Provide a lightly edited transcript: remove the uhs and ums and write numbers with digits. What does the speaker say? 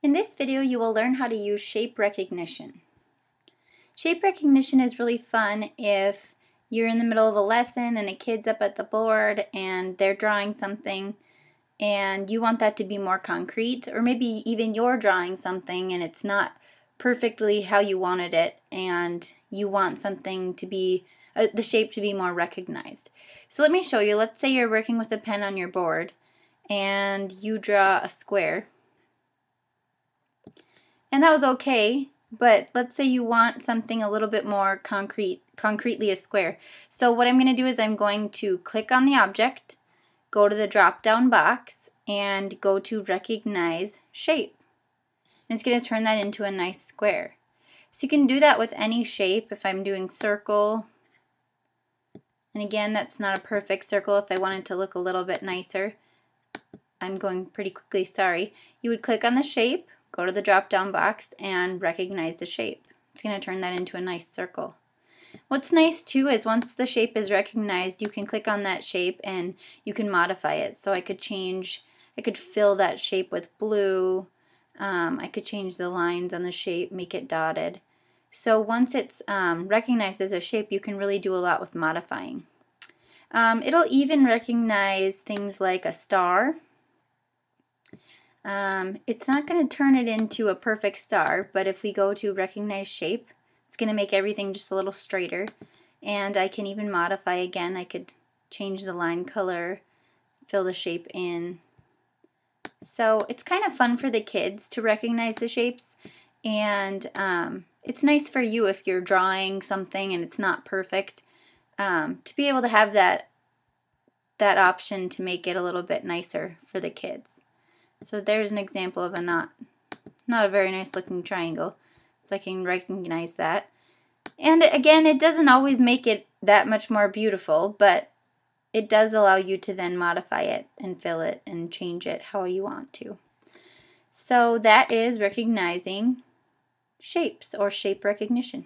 In this video, you will learn how to use shape recognition. Shape recognition is really fun if you're in the middle of a lesson and a kid's up at the board and they're drawing something and you want that to be more concrete, or maybe even you're drawing something and it's not perfectly how you wanted it and you want something to be, the shape to be more recognized. So let me show you. Let's say you're working with a pen on your board and you draw a square. And that was okay, but let's say you want something a little bit more concretely a square. So what I'm going to do is I'm going to click on the object, go to the drop-down box, and go to Recognize Shape. And it's going to turn that into a nice square. So you can do that with any shape. If I'm doing circle, and again, that's not a perfect circle. If I wanted to look a little bit nicer, I'm going pretty quickly, sorry. You would click on the shape, go to the drop-down box, and recognize the shape. It's going to turn that into a nice circle. What's nice too is once the shape is recognized, you can click on that shape and you can modify it. So I could fill that shape with blue. I could change the lines on the shape, make it dotted. So once it's recognized as a shape, you can really do a lot with modifying. It'll even recognize things like a star. It's not going to turn it into a perfect star, but if we go to Recognize Shape, it's going to make everything just a little straighter. And I can even modify again. I could change the line color, fill the shape in. So it's kind of fun for the kids to recognize the shapes, and it's nice for you if you're drawing something and it's not perfect, to be able to have that option to make it a little bit nicer for the kids. So there's an example of a not a very nice looking triangle. So I can recognize that. And again, it doesn't always make it that much more beautiful, but it does allow you to then modify it and fill it and change it how you want to. So that is recognizing shapes or shape recognition.